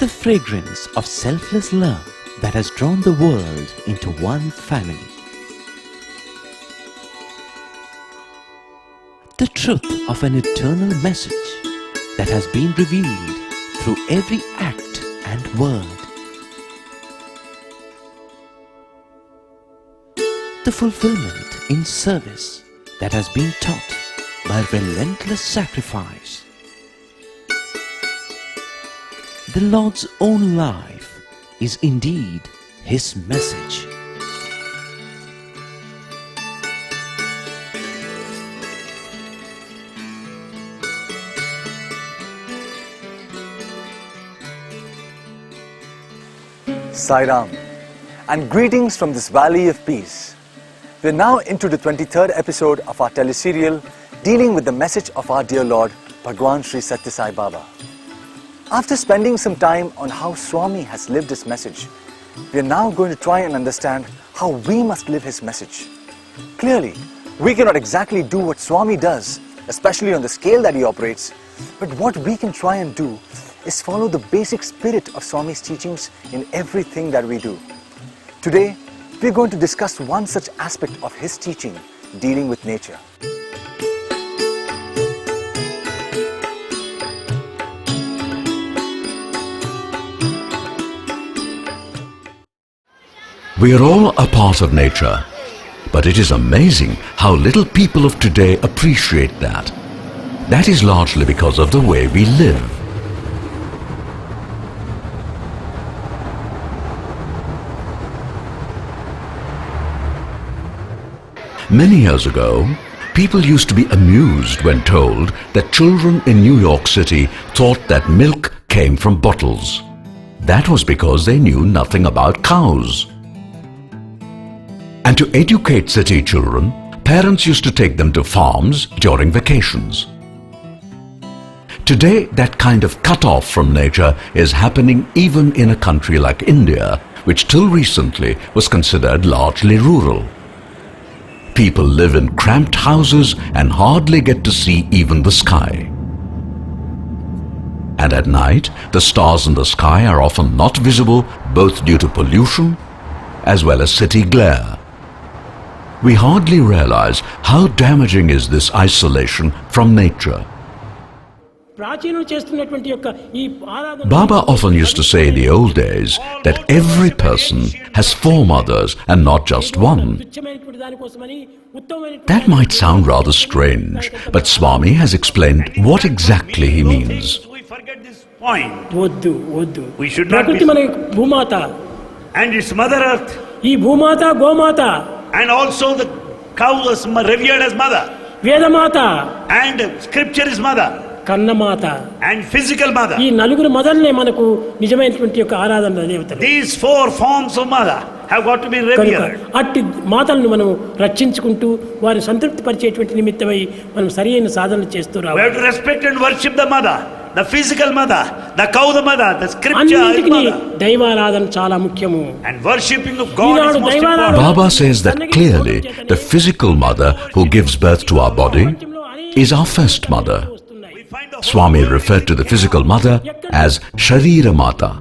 The fragrance of selfless love that has drawn the world into one family. The truth of an eternal message that has been revealed through every act and word. The fulfillment in service that has been taught by relentless sacrifice. The Lord's own life is indeed His message. Sai Ram, and greetings from this Valley of Peace. We are now into the 23rd episode of our teleserial dealing with the message of our dear Lord, Bhagwan Sri Sathya Sai Baba. After spending some time on how Swami has lived his message, we are now going to try and understand how we must live his message. Clearly, we cannot exactly do what Swami does, especially on the scale that he operates, but what we can try and do is follow the basic spirit of Swami's teachings in everything that we do. Today, we are going to discuss one such aspect of his teaching, dealing with nature. We are all a part of nature, but it is amazing how little people of today appreciate that. That is largely because of the way we live. Many years ago, people used to be amused when told that children in New York City thought that milk came from bottles. That was because they knew nothing about cows. And to educate city children, parents used to take them to farms during vacations. Today, that kind of cut-off from nature is happening even in a country like India, which till recently was considered largely rural. People live in cramped houses and hardly get to see even the sky. And at night, the stars in the sky are often not visible, both due to pollution as well as city glare. We hardly realize how damaging is this isolation from nature. Baba often used to say in the old days that every person has 4 mothers and not just one. That might sound rather strange, but Swami has explained what exactly he means. We forget this point. We should not be... And its mother earth. And also the cow was revered as mother. And scripture is mother. And physical mother. These 4 forms of mother have got to be revered. We have to respect and worship the mother, the physical mother, the cow the mother, the scripture is mother. And worshipping of God is most important. Baba says that clearly the physical mother who gives birth to our body is our first mother. Swami referred to the physical mother as Sharira Mata.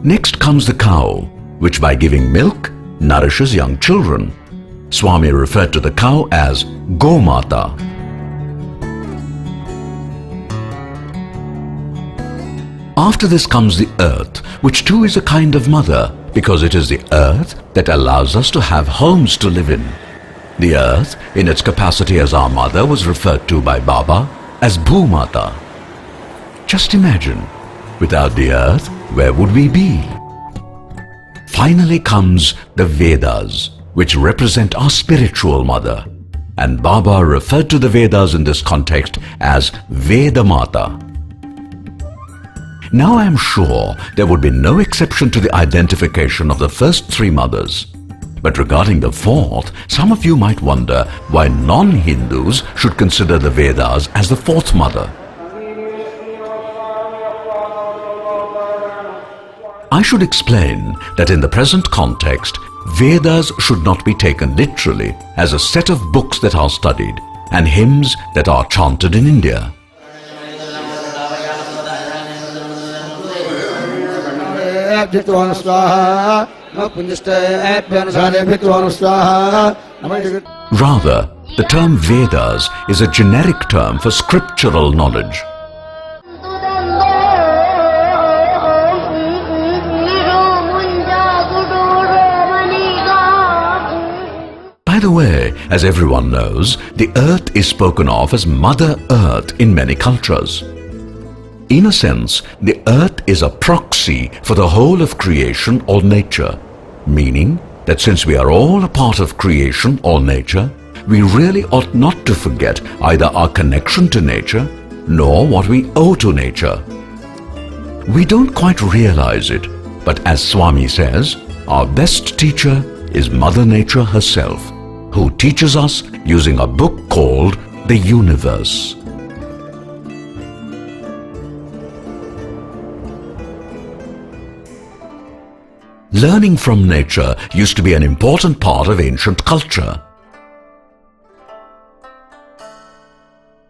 Next comes the cow, which by giving milk nourishes young children. Swami referred to the cow as Gomata. After this comes the earth, which too is a kind of mother, because it is the earth that allows us to have homes to live in. The earth, in its capacity as our mother, was referred to by Baba as Bhumata. Just imagine, without the earth, where would we be? Finally comes the Vedas, which represent our spiritual mother. And Baba referred to the Vedas in this context as Vedamata. Now I am sure there would be no exception to the identification of the first 3 mothers. But regarding the 4th, some of you might wonder why non-Hindus should consider the Vedas as the 4th mother. I should explain that in the present context, Vedas should not be taken literally as a set of books that are studied and hymns that are chanted in India. Rather, the term Vedas is a generic term for scriptural knowledge. By the way, as everyone knows, the earth is spoken of as Mother Earth in many cultures. In a sense, the earth is a proxy for the whole of creation or nature, meaning that since we are all a part of creation or nature, we really ought not to forget either our connection to nature nor what we owe to nature. We don't quite realize it, but as Swami says, our best teacher is Mother Nature herself, who teaches us using a book called The Universe. Learning from nature used to be an important part of ancient culture.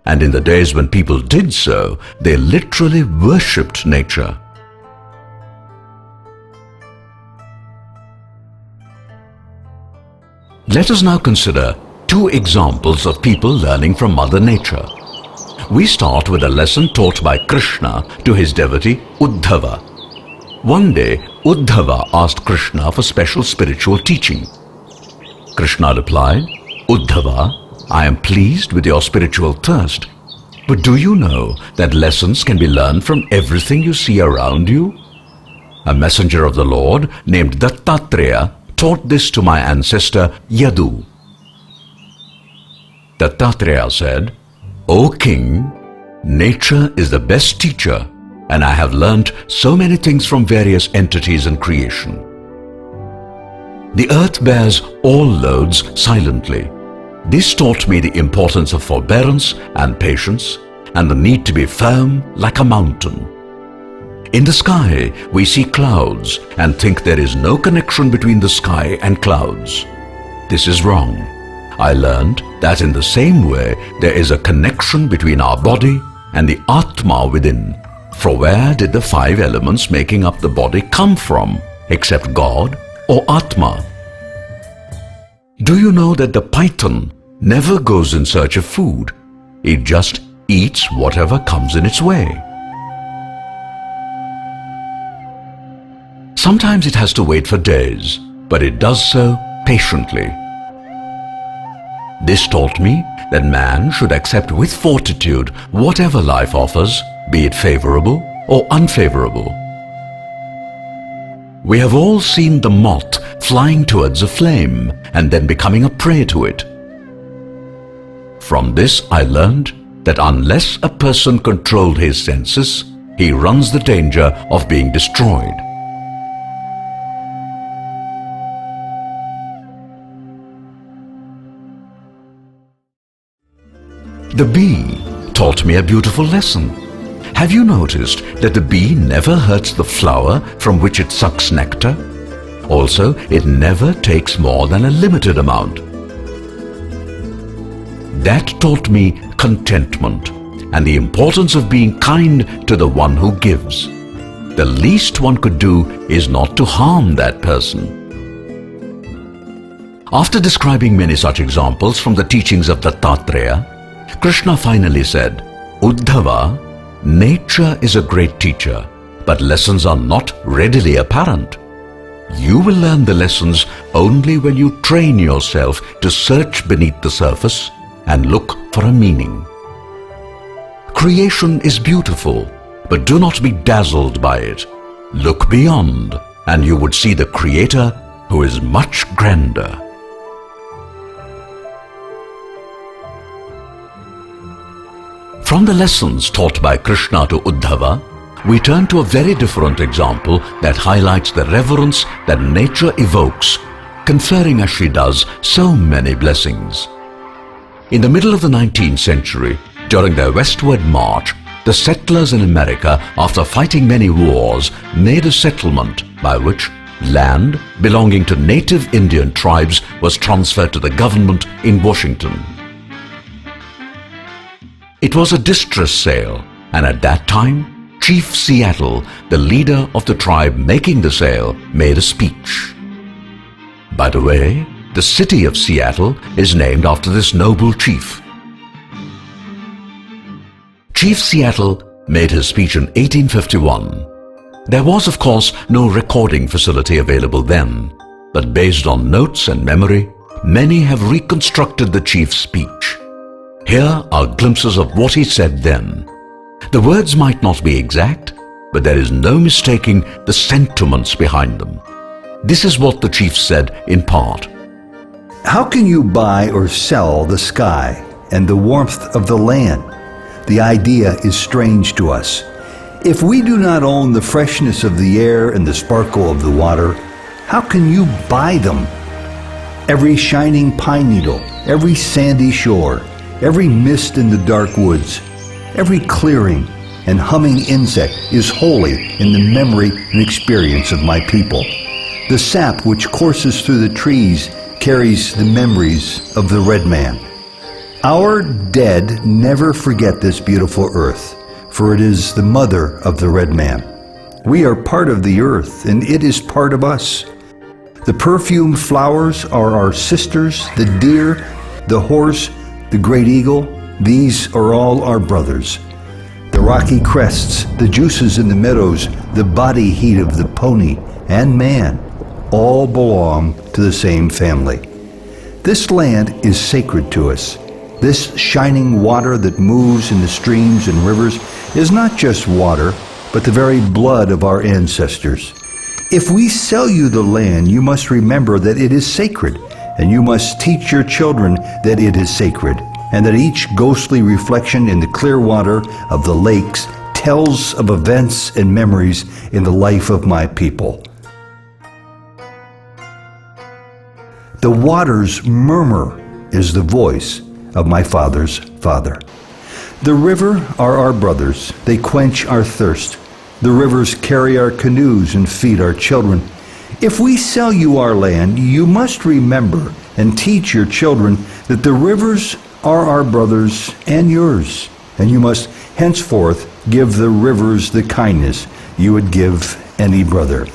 And in the days when people did so, they literally worshipped nature. Let us now consider two examples of people learning from Mother Nature. We start with a lesson taught by Krishna to his devotee Uddhava. One day, Uddhava asked Krishna for special spiritual teaching. Krishna replied, "Uddhava, I am pleased with your spiritual thirst, but do you know that lessons can be learned from everything you see around you?" A messenger of the Lord named Dattatreya taught this to my ancestor Yadu. Dattatreya said, "O king, nature is the best teacher, and I have learnt so many things from various entities in creation. The earth bears all loads silently. This taught me the importance of forbearance and patience, and the need to be firm like a mountain. In the sky, we see clouds and think there is no connection between the sky and clouds. This is wrong. I learned that in the same way, there is a connection between our body and the Atma within. For where did the five elements making up the body come from, except God or Atma? Do you know that the python never goes in search of food? It just eats whatever comes in its way. Sometimes it has to wait for days, but it does so patiently. This taught me that man should accept with fortitude whatever life offers, be it favorable or unfavorable. We have all seen the moth flying towards a flame and then becoming a prey to it. From this I learned that unless a person controlled his senses, he runs the danger of being destroyed. The bee taught me a beautiful lesson. Have you noticed that the bee never hurts the flower from which it sucks nectar? Also, it never takes more than a limited amount. That taught me contentment and the importance of being kind to the one who gives. The least one could do is not to harm that person. After describing many such examples from the teachings of Dattatreya, Krishna finally said, "Uddhava, nature is a great teacher, but lessons are not readily apparent. You will learn the lessons only when you train yourself to search beneath the surface and look for a meaning. Creation is beautiful, but do not be dazzled by it. Look beyond, and you would see the Creator who is much grander." From the lessons taught by Krishna to Uddhava, we turn to a very different example that highlights the reverence that nature evokes, conferring as she does so many blessings. In the middle of the 19th century, during their westward march, the settlers in America, after fighting many wars, made a settlement by which land belonging to native Indian tribes was transferred to the government in Washington. It was a distress sale, and at that time, Chief Seattle, the leader of the tribe making the sale, made a speech. By the way, the city of Seattle is named after this noble chief. Chief Seattle made his speech in 1851. There was, of course, no recording facility available then, but based on notes and memory, many have reconstructed the chief's speech. Here are glimpses of what he said then. The words might not be exact, but there is no mistaking the sentiments behind them. This is what the chief said in part. How can you buy or sell the sky and the warmth of the land? The idea is strange to us. If we do not own the freshness of the air and the sparkle of the water, how can you buy them? Every shining pine needle, every sandy shore, every mist in the dark woods, every clearing and humming insect is holy in the memory and experience of my people. The sap which courses through the trees carries the memories of the red man. Our dead never forget this beautiful earth, for it is the mother of the red man. We are part of the earth, and it is part of us. The perfumed flowers are our sisters, the deer, the horse, the great eagle, these are all our brothers. The rocky crests, the juices in the meadows, the body heat of the pony and man, all belong to the same family. This land is sacred to us. This shining water that moves in the streams and rivers is not just water, but the very blood of our ancestors. If we sell you the land, you must remember that it is sacred, and you must teach your children that it is sacred, and that each ghostly reflection in the clear water of the lakes tells of events and memories in the life of my people. The waters murmur is the voice of my father's father. The river are our brothers, they quench our thirst. The rivers carry our canoes and feed our children. If we sell you our land, you must remember and teach your children that the rivers are our brothers and yours, and you must henceforth give the rivers the kindness you would give any brother.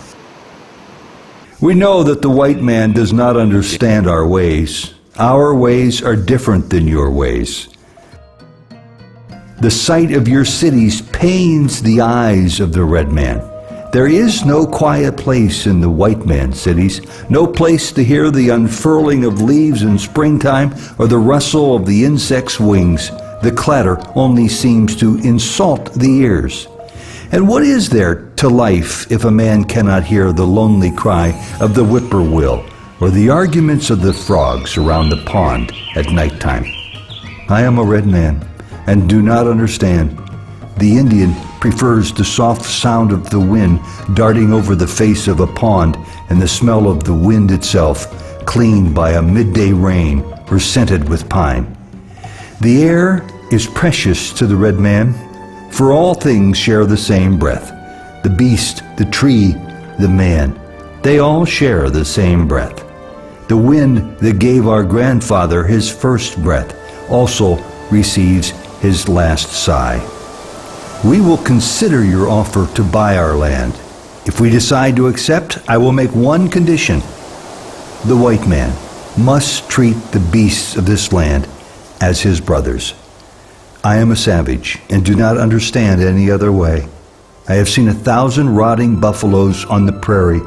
We know that the white man does not understand our ways. Our ways are different than your ways. The sight of your cities pains the eyes of the red man. There is no quiet place in the white man's cities, no place to hear the unfurling of leaves in springtime or the rustle of the insect's wings. The clatter only seems to insult the ears. And what is there to life if a man cannot hear the lonely cry of the whippoorwill or the arguments of the frogs around the pond at nighttime? I am a red man and do not understand. The Indian prefers the soft sound of the wind darting over the face of a pond and the smell of the wind itself, cleaned by a midday rain or scented with pine. The air is precious to the red man, for all things share the same breath. The beast, the tree, the man, they all share the same breath. The wind that gave our grandfather his first breath also receives his last sigh. We will consider your offer to buy our land. If we decide to accept, I will make one condition. The white man must treat the beasts of this land as his brothers. I am a savage and do not understand any other way. I have seen 1,000 rotting buffaloes on the prairie,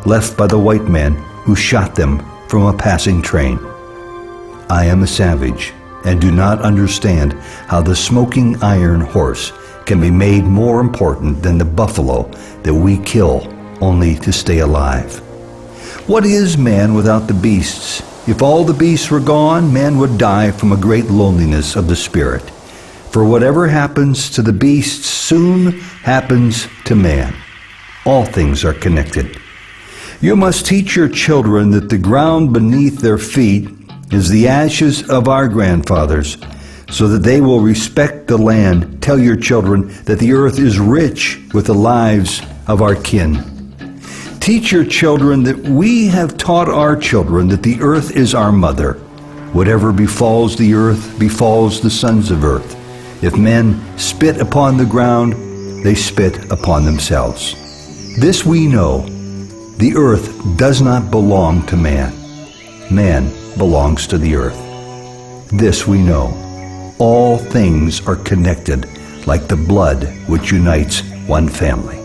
left by the white man who shot them from a passing train. I am a savage and do not understand how the smoking iron horse can be made more important than the buffalo that we kill only to stay alive. What is man without the beasts? If all the beasts were gone, man would die from a great loneliness of the spirit. For whatever happens to the beasts soon happens to man. All things are connected. You must teach your children that the ground beneath their feet is the ashes of our grandfathers, so that they will respect the land. Tell your children that the earth is rich with the lives of our kin. Teach your children that we have taught our children that the earth is our mother. Whatever befalls the earth befalls the sons of earth. If men spit upon the ground, they spit upon themselves. This we know, the earth does not belong to man. Man belongs to the earth. This we know, all things are connected like the blood which unites one family.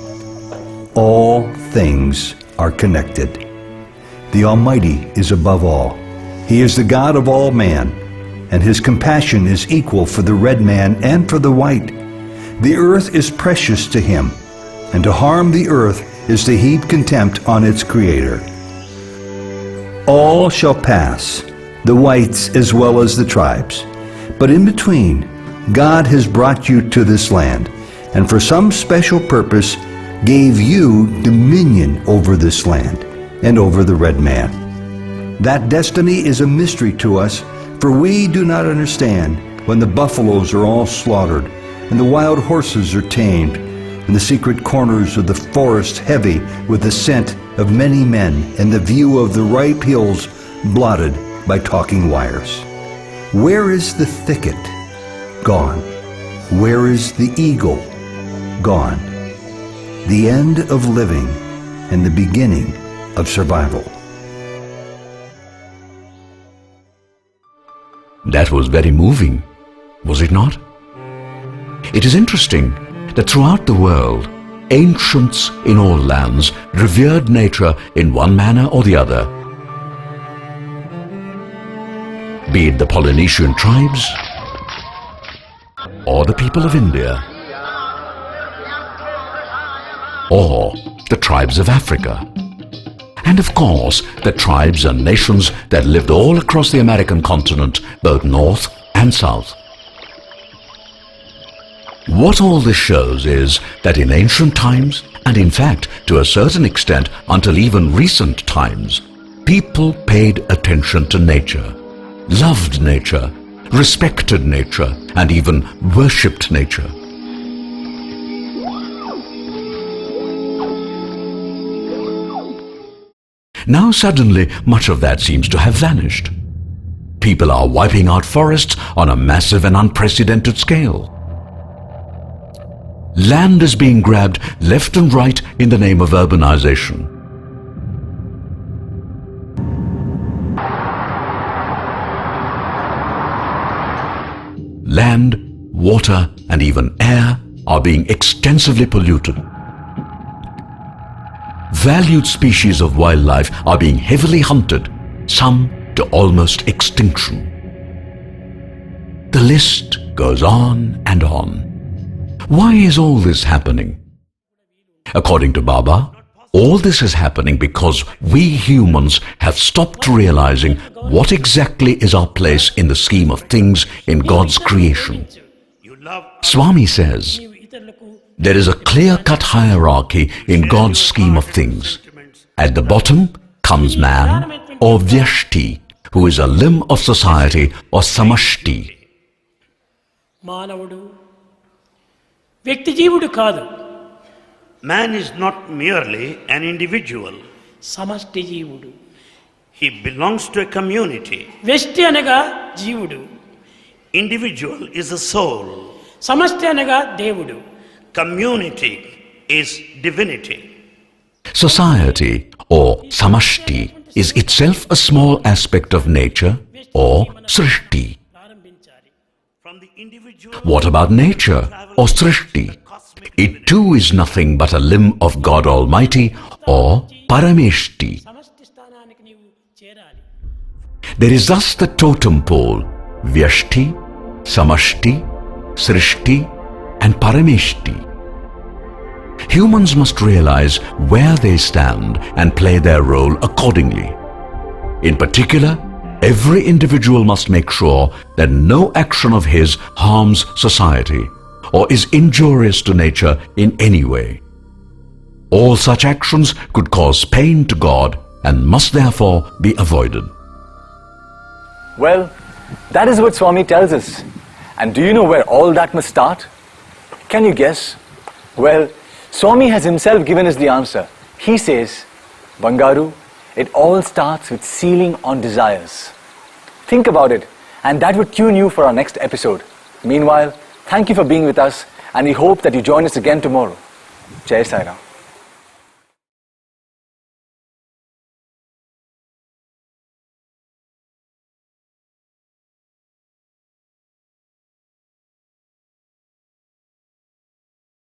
All things are connected. The Almighty is above all. He is the God of all man, and His compassion is equal for the red man and for the white. The earth is precious to Him, and to harm the earth is to heap contempt on its Creator. All shall pass, the whites as well as the tribes. But in between, God has brought you to this land, and for some special purpose gave you dominion over this land and over the red man. That destiny is a mystery to us, for we do not understand when the buffaloes are all slaughtered, and the wild horses are tamed, and the secret corners of the forest heavy with the scent of many men, and the view of the ripe hills blotted by talking wires. Where is the thicket? Gone. Where is the eagle? Gone. The end of living and the beginning of survival. That was very moving, was it not? It is interesting that throughout the world, ancients in all lands revered nature in one manner or the other. Be it the Polynesian tribes, or the people of India, or the tribes of Africa, and of course the tribes and nations that lived all across the American continent, both north and south. What all this shows is that in ancient times, and in fact to a certain extent until even recent times, people paid attention to nature, loved nature, respected nature, and even worshipped nature. Now suddenly much of that seems to have vanished. People are wiping out forests on a massive and unprecedented scale. Land is being grabbed left and right in the name of urbanization. Land, water, and even air are being extensively polluted. Valued species of wildlife are being heavily hunted, some to almost extinction. The list goes on and on. Why is all this happening? According to Baba, all this is happening because we humans have stopped realizing what exactly is our place in the scheme of things in God's creation. Swami says, there is a clear-cut hierarchy in God's scheme of things. At the bottom comes man, or Vyashti, who is a limb of society, or Samashti. Man is not merely an individual. He belongs to a community. Individual is a soul. Community is divinity. Society, or Samashti, is itself a small aspect of nature, or Srishti. What about nature, or Srishti? It too is nothing but a limb of God Almighty, or Parameshti. There is thus the totem pole, Vyashti, Samashti, Srishti, and Parameshti. Humans must realize where they stand and play their role accordingly. In particular, every individual must make sure that no action of his harms society or is injurious to nature in any way. All such actions could cause pain to God and must therefore be avoided. Well, that is what Swami tells us. And do you know where all that must start? Can you guess? Well, Swami has himself given us the answer. He says, Bangaru, it all starts with sealing on desires. Think about it, and that would tune you for our next episode. Meanwhile, thank you for being with us, and we hope that you join us again tomorrow. Jai Sai Ram.